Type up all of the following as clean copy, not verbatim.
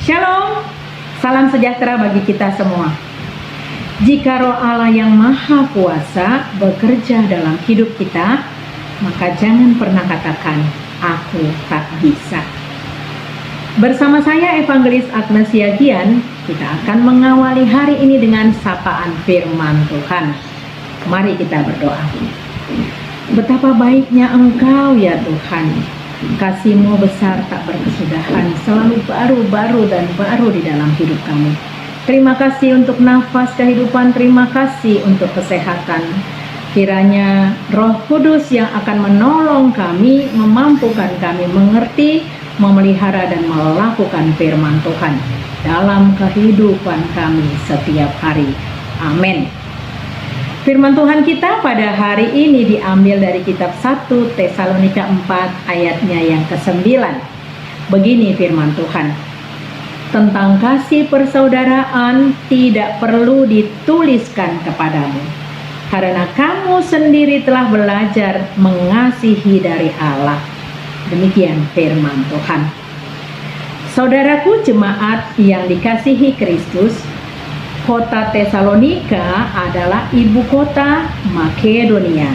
Shalom, salam sejahtera bagi kita semua. Jika Roh Allah yang Maha Kuasa bekerja dalam hidup kita, maka jangan pernah katakan, aku tak bisa. Bersama saya Evangelis Agnes Yagian, kita akan mengawali hari ini dengan sapaan firman Tuhan. Mari kita berdoa. Betapa baiknya Engkau ya Tuhan, kasih-Mu besar tak berkesudahan, selalu baru dan baru di dalam hidup kami. Terima kasih untuk nafas kehidupan, terima kasih untuk kesehatan. Kiranya Roh Kudus yang akan menolong kami, memampukan kami mengerti, memelihara dan melakukan firman Tuhan dalam kehidupan kami setiap hari. Amin. Firman Tuhan kita pada hari ini diambil dari kitab 1 Tesalonika 4 ayatnya yang ke-9. Begini firman Tuhan. Tentang kasih persaudaraan tidak perlu dituliskan kepadamu, karena kamu sendiri telah belajar mengasihi dari Allah. Demikian firman Tuhan. Saudaraku jemaat yang dikasihi Kristus, Kota Tesalonika adalah ibu kota Makedonia,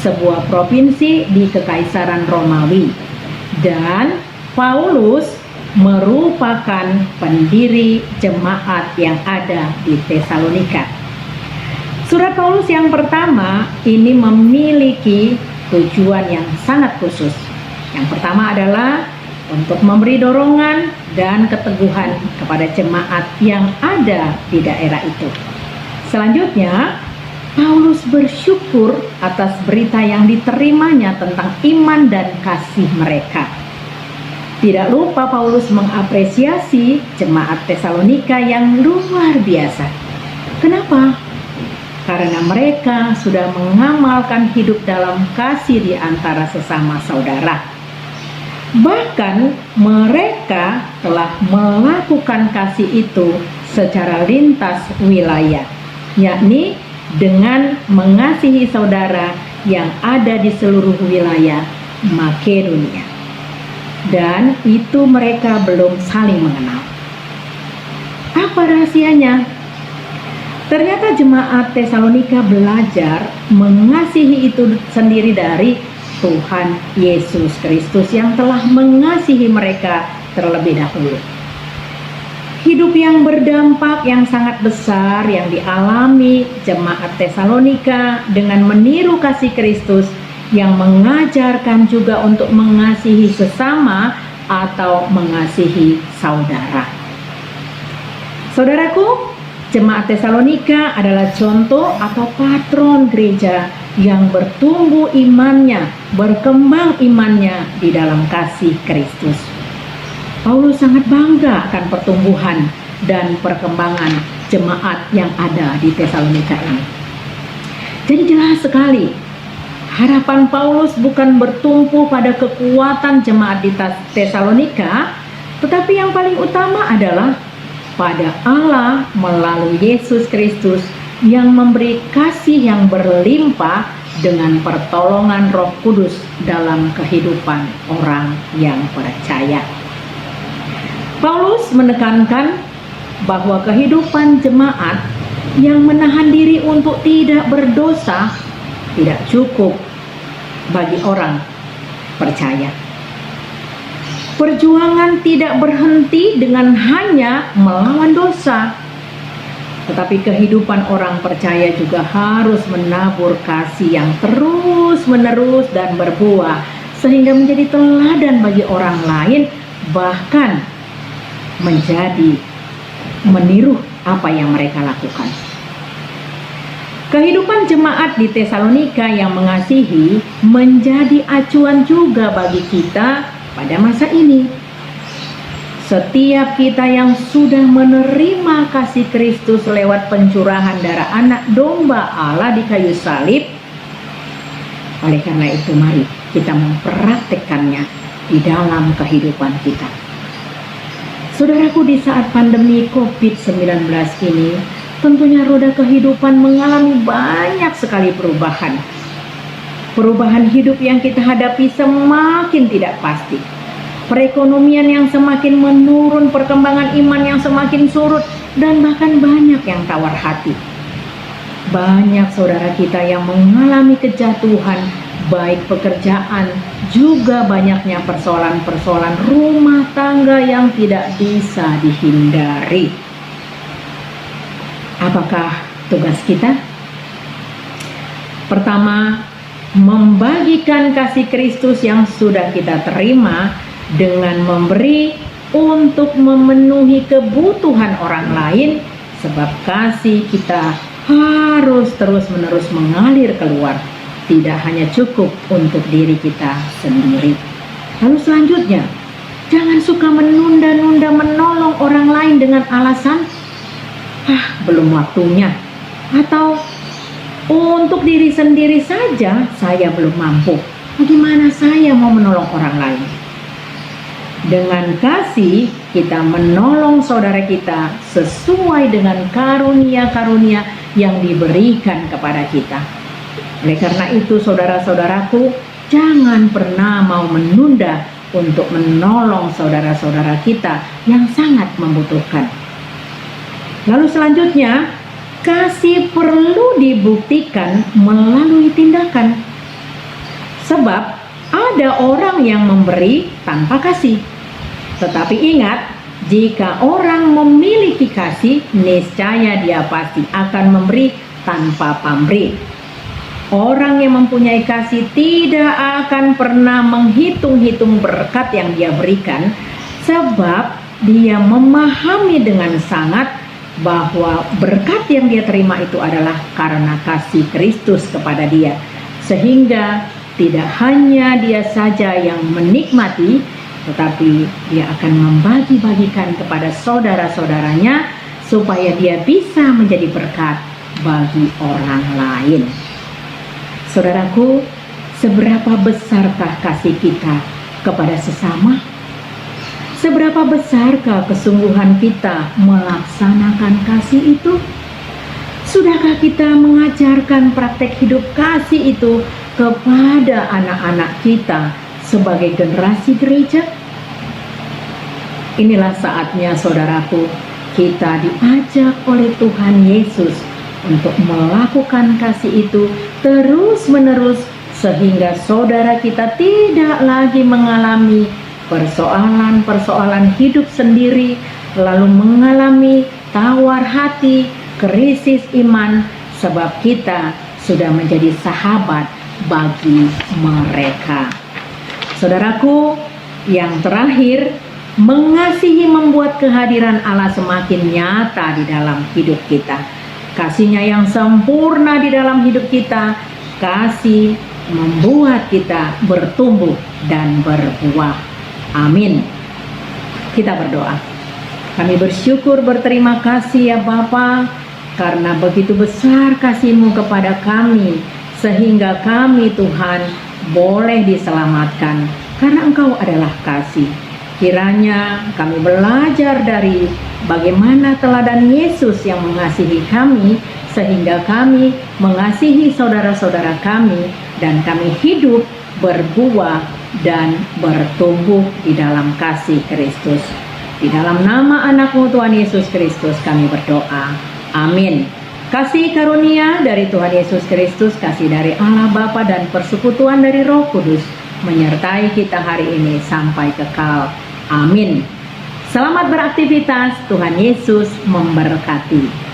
sebuah provinsi di Kekaisaran Romawi, dan Paulus merupakan pendiri jemaat yang ada di Tesalonika. Surat Paulus yang pertama ini memiliki tujuan yang sangat khusus. Yang pertama adalah untuk memberi dorongan dan keteguhan kepada jemaat yang ada di daerah itu. Selanjutnya, Paulus bersyukur atas berita yang diterimanya tentang iman dan kasih mereka. Tidak lupa Paulus mengapresiasi jemaat Tesalonika yang luar biasa. Kenapa? Karena mereka sudah mengamalkan hidup dalam kasih di antara sesama saudara. Bahkan mereka telah melakukan kasih itu secara lintas wilayah, yakni dengan mengasihi saudara yang ada di seluruh wilayah Makedonia. Dan itu mereka belum saling mengenal. Apa rahasianya? Ternyata jemaat Tesalonika belajar mengasihi itu sendiri dari Tuhan Yesus Kristus yang telah mengasihi mereka terlebih dahulu. Hidup yang berdampak yang sangat besar yang dialami jemaat Tesalonika dengan meniru kasih Kristus yang mengajarkan juga untuk mengasihi sesama atau mengasihi saudara. Saudaraku, jemaat Tesalonika adalah contoh atau patron gereja yang bertumbuh imannya, berkembang imannya di dalam kasih Kristus. Paulus sangat bangga akan pertumbuhan dan perkembangan jemaat yang ada di Tesalonika ini. Jadi jelas sekali, harapan Paulus bukan bertumpu pada kekuatan jemaat di Tesalonika, tetapi yang paling utama adalah pada Allah melalui Yesus Kristus yang memberi kasih yang berlimpah dengan pertolongan Roh Kudus dalam kehidupan orang yang percaya. Paulus menekankan bahwa kehidupan jemaat yang menahan diri untuk tidak berdosa tidak cukup bagi orang percaya. Perjuangan tidak berhenti dengan hanya melawan dosa, tetapi kehidupan orang percaya juga harus menabur kasih yang terus-menerus dan berbuah, sehingga menjadi teladan bagi orang lain, bahkan menjadi meniru apa yang mereka lakukan. Kehidupan jemaat di Tesalonika yang mengasihi menjadi acuan juga bagi kita pada masa ini. Setiap kita yang sudah menerima kasih Kristus lewat pencurahan darah anak domba Allah di kayu salib, oleh karena itu mari kita mempraktekkannya di dalam kehidupan kita. Saudaraku, di saat pandemi COVID-19 ini, tentunya roda kehidupan mengalami banyak sekali perubahan. Perubahan hidup yang kita hadapi semakin tidak pasti. perekonomian yang semakin menurun, perkembangan iman yang semakin surut, dan bahkan banyak yang tawar hati. Banyak saudara kita yang mengalami kejatuhan, baik pekerjaan, juga banyaknya persoalan-persoalan rumah tangga yang tidak bisa dihindari. Apakah tugas kita? Pertama, membagikan kasih Kristus yang sudah kita terima dengan memberi untuk memenuhi kebutuhan orang lain, sebab kasih kita harus terus-menerus mengalir keluar, tidak hanya cukup untuk diri kita sendiri. Lalu selanjutnya, jangan suka menunda-nunda menolong orang lain dengan alasan belum waktunya, atau untuk diri sendiri saja saya belum mampu, bagaimana saya mau menolong orang lain? Dengan kasih kita menolong saudara kita sesuai dengan karunia-karunia yang diberikan kepada kita. Oleh karena itu saudara-saudaraku, jangan pernah mau menunda untuk menolong saudara-saudara kita yang sangat membutuhkan. Lalu selanjutnya, kasih perlu dibuktikan melalui tindakan. Sebab ada orang yang memberi tanpa kasih. Tetapi ingat, jika orang memiliki kasih, niscaya dia pasti akan memberi tanpa pamrih. Orang yang mempunyai kasih tidak akan pernah menghitung-hitung berkat yang dia berikan, sebab dia memahami dengan sangat bahwa berkat yang dia terima itu adalah karena kasih Kristus kepada dia. Sehingga tidak hanya dia saja yang menikmati, tetapi dia akan membagi-bagikan kepada saudara-saudaranya supaya dia bisa menjadi berkat bagi orang lain. Saudaraku, seberapa besarkah kasih kita kepada sesama? Seberapa besarkah kesungguhan kita melaksanakan kasih itu? Sudahkah kita mengajarkan praktek hidup kasih itu kepada anak-anak kita sebagai generasi gereja? Inilah saatnya saudaraku, kita diajak oleh Tuhan Yesus untuk melakukan kasih itu terus-menerus, sehingga saudara kita tidak lagi mengalami persoalan-persoalan hidup sendiri, lalu mengalami tawar hati, krisis iman, sebab kita sudah menjadi sahabat bagi mereka. Saudaraku, yang terakhir, mengasihi membuat kehadiran Allah semakin nyata di dalam hidup kita. Kasih-Nya yang sempurna di dalam hidup kita, kasih membuat kita bertumbuh dan berbuah. Amin. Kita berdoa. Kami bersyukur, berterima kasih ya Bapa, karena begitu besar kasih-Mu kepada kami, sehingga kami Tuhan boleh diselamatkan, karena Engkau adalah kasih. Kiranya kami belajar dari bagaimana teladan Yesus yang mengasihi kami, sehingga kami mengasihi saudara-saudara kami, dan kami hidup, berbuah, dan bertumbuh di dalam kasih Kristus. Di dalam nama anak-Mu Tuhan Yesus Kristus kami berdoa. Amin. Kasih karunia dari Tuhan Yesus Kristus, kasih dari Allah Bapa, dan persekutuan dari Roh Kudus menyertai kita hari ini sampai kekal. Amin. Selamat beraktivitas, Tuhan Yesus memberkati.